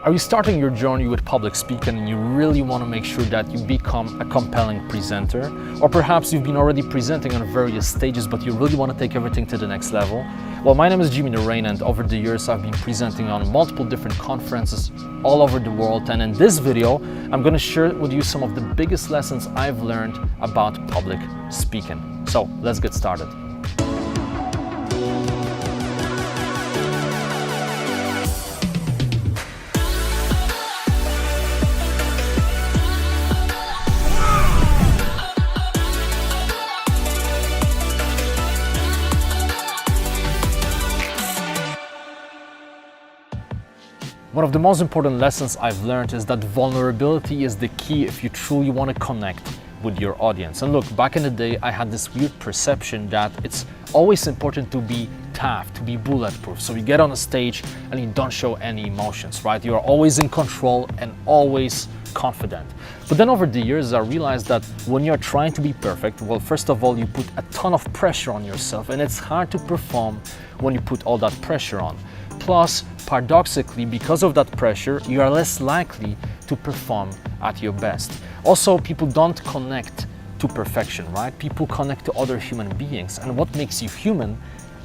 Are you starting your journey with public speaking and you really want to make sure that you become a compelling presenter? Or perhaps you've been already presenting on various stages but you really want to take everything to the next level? Well, my name is Jimmy Narain, and over the years I've been presenting on multiple different conferences all over the world, and in this video I'm going to share with you some of the biggest lessons I've learned about public speaking. So let's get started. One of the most important lessons I've learned is that vulnerability is the key if you truly want to connect with your audience. And look, back in the day, I had this weird perception that it's always important to be tough, to be bulletproof. So you get on a stage and you don't show any emotions, right? You're always in control and always confident. But then over the years, I realized that when you're trying to be perfect, well, first of all, you put a ton of pressure on yourself, and it's hard to perform when you put all that pressure on. Plus, paradoxically, because of that pressure, you are less likely to perform at your best. Also, people don't connect to perfection, right? People connect to other human beings, and what makes you human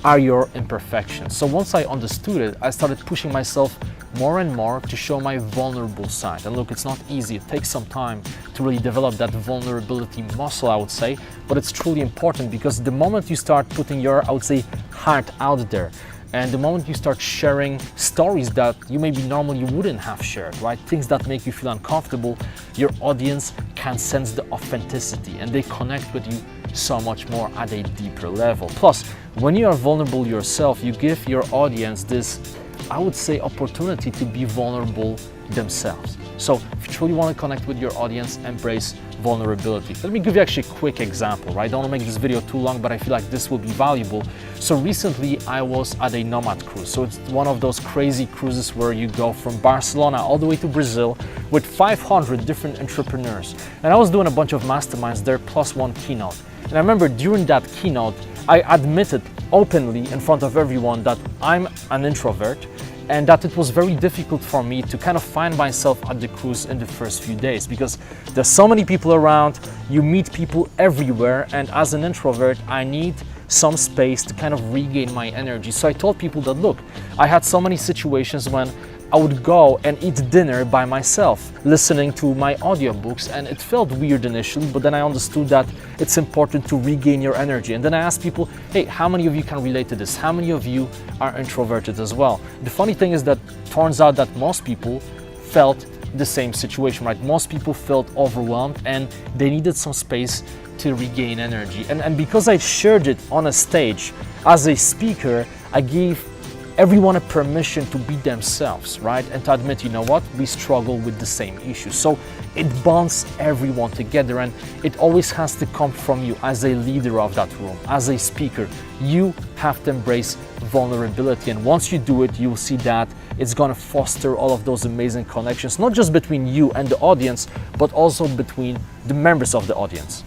are your imperfections. So once I understood it, I started pushing myself more and more to show my vulnerable side. And look, it's not easy. It takes some time to really develop that vulnerability muscle, I would say, but it's truly important because the moment you start putting your, I would say, heart out there, and the moment you start sharing stories that you maybe normally wouldn't have shared, right? Things that make you feel uncomfortable, your audience can sense the authenticity and they connect with you so much more at a deeper level. Plus, when you are vulnerable yourself, you give your audience this, I would say, opportunity to be vulnerable themselves. So if you truly want to connect with your audience, embrace vulnerability. Let me give you actually a quick example, right? I don't want to make this video too long, but I feel like this will be valuable. So recently I was at a nomad cruise. So it's one of those crazy cruises where you go from Barcelona all the way to Brazil with 500 different entrepreneurs. And I was doing a bunch of masterminds there plus one keynote. And I remember during that keynote, I admitted openly in front of everyone that I'm an introvert and that it was very difficult for me to kind of find myself at the cruise in the first few days because there's so many people around, you meet people everywhere, and as an introvert, I need some space to kind of regain my energy. So I told people that, look, I had so many situations when I would go and eat dinner by myself, listening to my audiobooks, and it felt weird initially, but then I understood that it's important to regain your energy. And then I asked people, hey, how many of you can relate to this? How many of you are introverted as well? The funny thing is that turns out that most people felt the same situation, right? Most people felt overwhelmed and they needed some space to regain energy. And because I shared it on a stage as a speaker, I gave everyone a permission to be themselves, right? And to admit, you know what, we struggle with the same issues. So it bonds everyone together, and it always has to come from you as a leader of that room, as a speaker. You have to embrace vulnerability, and once you do it, you'll see that it's gonna foster all of those amazing connections, not just between you and the audience, but also between the members of the audience.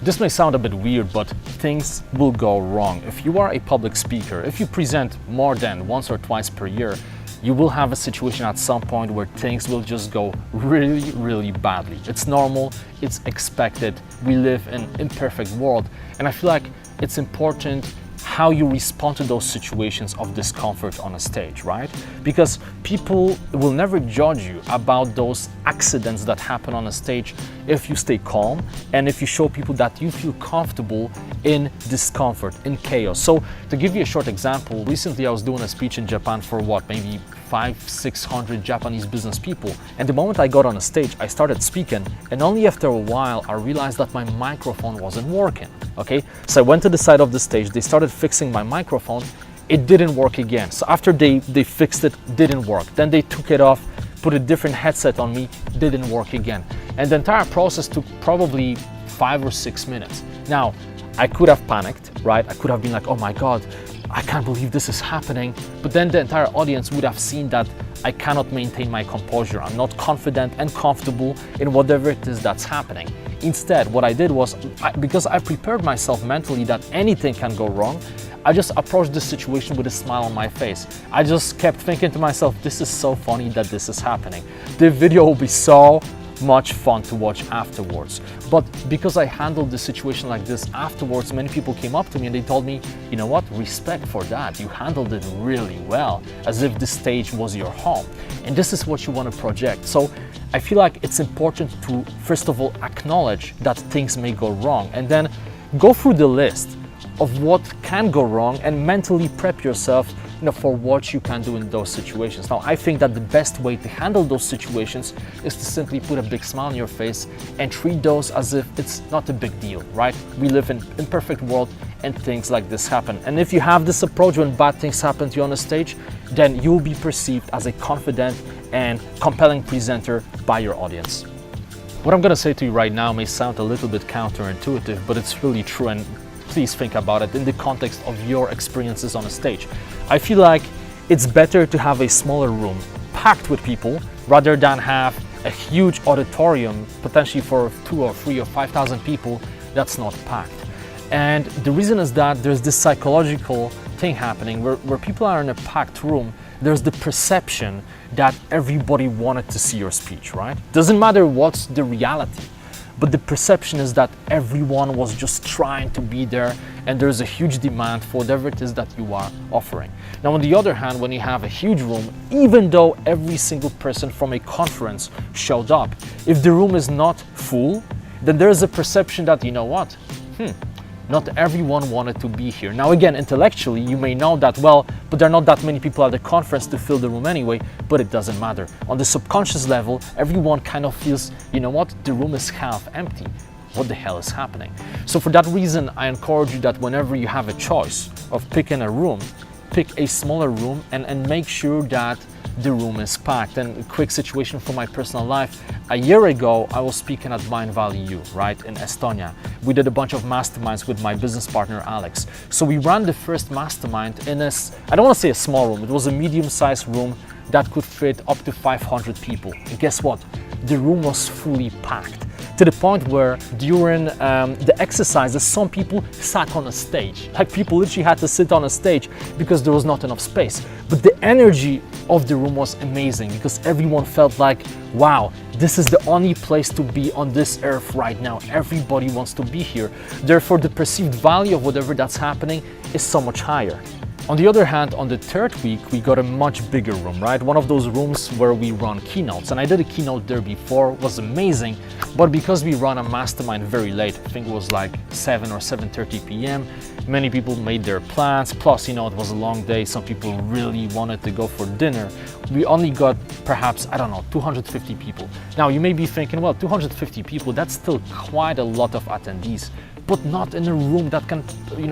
This may sound a bit weird, but things will go wrong. If you are a public speaker, if you present more than once or twice per year, you will have a situation at some point where things will just go really, really badly. It's normal, it's expected. We live in an imperfect world, and I feel like it's important how you respond to those situations of discomfort on a stage, right? Because people will never judge you about those accidents that happen on a stage if you stay calm and if you show people that you feel comfortable in discomfort, in chaos. So to give you a short example, recently I was doing a speech in Japan for what, maybe 500-600 Japanese business people. And the moment I got on a stage, I started speaking, and only after a while I realized that my microphone wasn't working. Okay, so I went to the side of the stage, they started fixing my microphone, it didn't work again. So after they fixed it, didn't work. Then they took it off, put a different headset on me, didn't work again. And the entire process took probably 5 or 6 minutes. Now, I could have panicked, right? I could have been like, oh my God, I can't believe this is happening. But then the entire audience would have seen that I cannot maintain my composure. I'm not confident and comfortable in whatever it is that's happening. Instead, what I did was, because I prepared myself mentally that anything can go wrong, I just approached the situation with a smile on my face. I just kept thinking to myself, this is so funny that this is happening. The video will be so much fun to watch afterwards. But because I handled the situation like this afterwards, many people came up to me and they told me, you know what, respect for that. You handled it really well, as if the stage was your home. And this is what you want to project. So I feel like it's important to, first of all, acknowledge that things may go wrong, and then go through the list of what can go wrong and mentally prep yourself, for what you can do in those situations. Now, I think that the best way to handle those situations is to simply put a big smile on your face and treat those as if it's not a big deal, right? We live in an imperfect world and things like this happen. And if you have this approach when bad things happen to you on a stage, then you will be perceived as a confident and compelling presenter by your audience. What I'm gonna say to you right now may sound a little bit counterintuitive, but it's really true, and please think about it in the context of your experiences on a stage. I feel like it's better to have a smaller room packed with people rather than have a huge auditorium, potentially for 2 or 3 or 5,000 people, that's not packed. And the reason is that there's this psychological thing happening where people are in a packed room. There's the perception that everybody wanted to see your speech, right? Doesn't matter what's the reality, but the perception is that everyone was just trying to be there, and there's a huge demand for whatever it is that you are offering. Now, on the other hand, when you have a huge room, even though every single person from a conference showed up, if the room is not full, then there's a perception that, you know what, not everyone wanted to be here. Now again, intellectually, you may know that, well, but there are not that many people at the conference to fill the room anyway, but it doesn't matter. On the subconscious level, everyone kind of feels, you know what, the room is half empty. What the hell is happening? So for that reason, I encourage you that whenever you have a choice of picking a room, pick a smaller room and make sure that the room is packed. And a quick situation from my personal life. A year ago, I was speaking at Mind Valley U, right, in Estonia. We did a bunch of masterminds with my business partner, Alex. So we ran the first mastermind in I don't want to say a small room, it was a medium-sized room that could fit up to 500 people. And guess what? The room was fully packed, to the point where during the exercises, some people sat on a stage. Like, people literally had to sit on a stage because there was not enough space. But the energy of the room was amazing because everyone felt like, wow, this is the only place to be on this earth right now. Everybody wants to be here. Therefore, the perceived value of whatever that's happening is so much higher. On the other hand, on the third week, we got a much bigger room, right? One of those rooms where we run keynotes. And I did a keynote there before, it was amazing. But because we run a mastermind very late, I think it was like 7 or 7:30 p.m., many people made their plans. Plus, it was a long day. Some people really wanted to go for dinner. We only got perhaps, 250 people. Now, you may be thinking, well, 250 people, that's still quite a lot of attendees, but not in a room that can,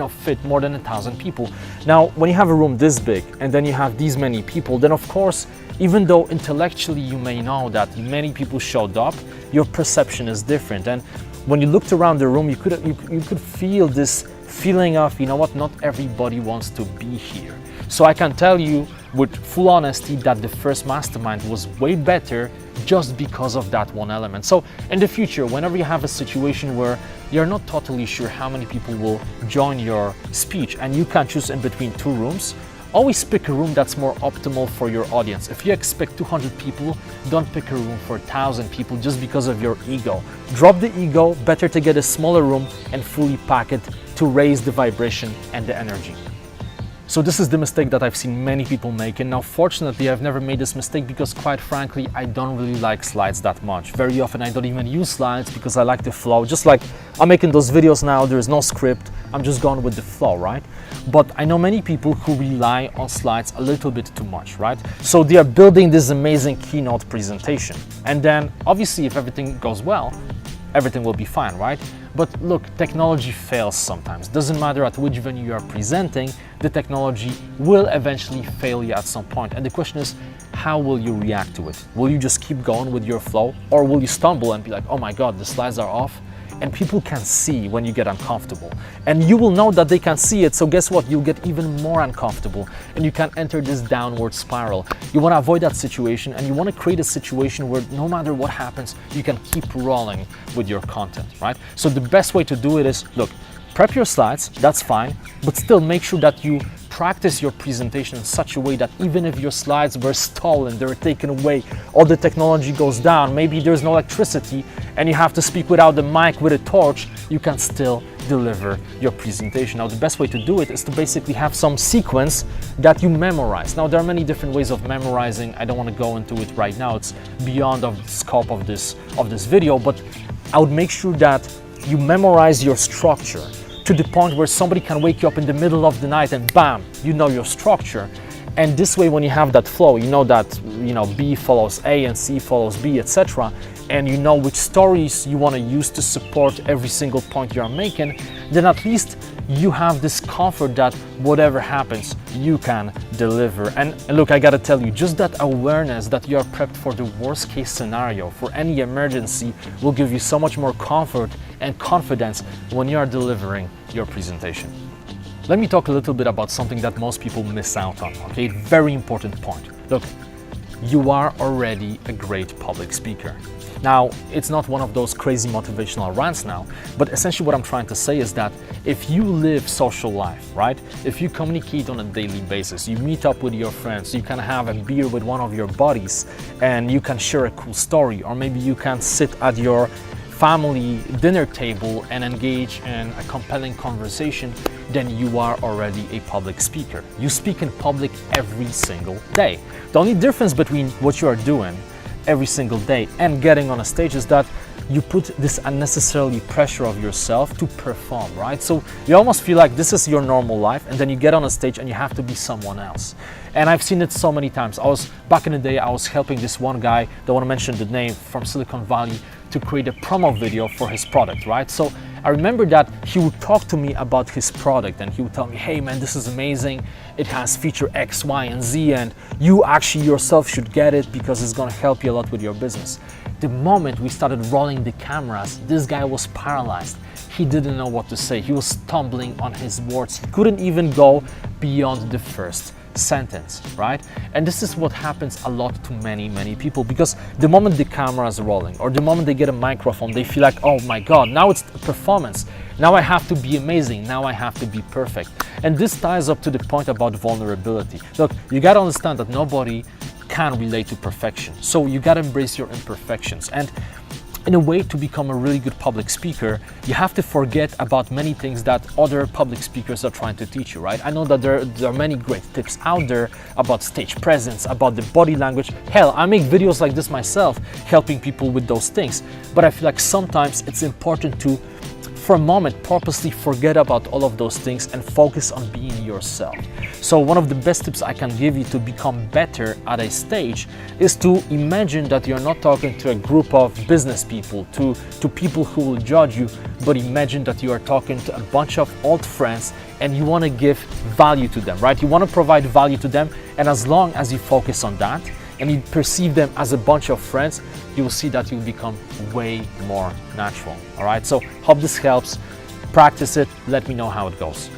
fit more than 1,000 people. Now, when you have a room this big and then you have these many people, then of course, even though intellectually you may know that many people showed up, your perception is different. And when you looked around the room, you could feel this feeling of, not everybody wants to be here. So I can tell you with full honesty that the first mastermind was way better just because of that one element. So in the future, whenever you have a situation where you're not totally sure how many people will join your speech and you can choose in between 2 rooms, always pick a room that's more optimal for your audience. If you expect 200 people, don't pick a room for 1,000 people just because of your ego. Drop the ego, better to get a smaller room and fully pack it to raise the vibration and the energy. So this is the mistake that I've seen many people make, and now fortunately I've never made this mistake because, quite frankly, I don't really like slides that much. Very often I don't even use slides because I like the flow. Just like I'm making those videos now, there is no script, I'm just going with the flow, right? But I know many people who rely on slides a little bit too much, right? So they are building this amazing keynote presentation, and then obviously if everything goes well, everything will be fine, right? But look, technology fails sometimes. Doesn't matter at which venue you are presenting, the technology will eventually fail you at some point. And the question is, how will you react to it? Will you just keep going with your flow, or will you stumble and be like, oh my God, the slides are off? And people can see when you get uncomfortable. And you will know that they can see it, so guess what? You'll get even more uncomfortable and you can enter this downward spiral. You want to avoid that situation, and you want to create a situation where no matter what happens, you can keep rolling with your content, right? So the best way to do it is, look, prep your slides, that's fine, but still make sure that you practice your presentation in such a way that even if your slides were stolen, they were taken away, or the technology goes down, maybe there's no electricity and you have to speak without the mic with a torch, you can still deliver your presentation. Now, the best way to do it is to basically have some sequence that you memorize. Now, there are many different ways of memorizing. I don't want to go into it right now. It's beyond the scope of this video, but I would make sure that you memorize your structure to the point where somebody can wake you up in the middle of the night and bam, you know your structure. And this way, when you have that flow, you know that, B follows A and C follows B, etc. And you know which stories you want to use to support every single point you are making, then at least you have this comfort that whatever happens, you can deliver. And look, I gotta tell you, just that awareness that you are prepped for the worst case scenario, for any emergency, will give you so much more comfort and confidence when you are delivering your presentation. Let me talk a little bit about something that most people miss out on, okay? Very important point. Look, you are already a great public speaker. Now, it's not one of those crazy motivational rants now, but essentially what I'm trying to say is that if you live social life, right? If you communicate on a daily basis, you meet up with your friends, you can have a beer with one of your buddies and you can share a cool story, or maybe you can sit at your family dinner table and engage in a compelling conversation, then you are already a public speaker. You speak in public every single day. The only difference between what you are doing every single day and getting on a stage is that you put this unnecessarily pressure of yourself to perform, right? So you almost feel like this is your normal life, and then you get on a stage and you have to be someone else. And I've seen it so many times. Back in the day, I was helping this one guy, don't want to mention the name, from Silicon Valley, to create a promo video for his product, right? So I remember that he would talk to me about his product and he would tell me, hey man, this is amazing. It has feature X, Y, and Z, and you actually yourself should get it because it's gonna help you a lot with your business. The moment we started rolling the cameras, this guy was paralyzed. He didn't know what to say. He was stumbling on his words. He couldn't even go beyond the first sentence, right? And this is what happens a lot to many people, because the moment the camera is rolling or the moment they get a microphone, they feel like, oh my God, now it's a performance. Now I have to be amazing. Now I have to be perfect. And this ties up to the point about vulnerability. Look, you got to understand that nobody can relate to perfection. So you got to embrace your imperfections. And in a way, to become a really good public speaker, you have to forget about many things that other public speakers are trying to teach you, right? I know that there are many great tips out there about stage presence, about the body language. Hell, I make videos like this myself, helping people with those things. But I feel like sometimes it's important to, for a moment, purposely forget about all of those things and focus on being yourself. So one of the best tips I can give you to become better at a stage is to imagine that you're not talking to a group of business people, to people who will judge you, but imagine that you are talking to a bunch of old friends and you want to give value to them, right? You want to provide value to them, and as long as you focus on that and you perceive them as a bunch of friends, you will see that you'll become way more natural. All right, so hope this helps. Practice it. Let me know how it goes.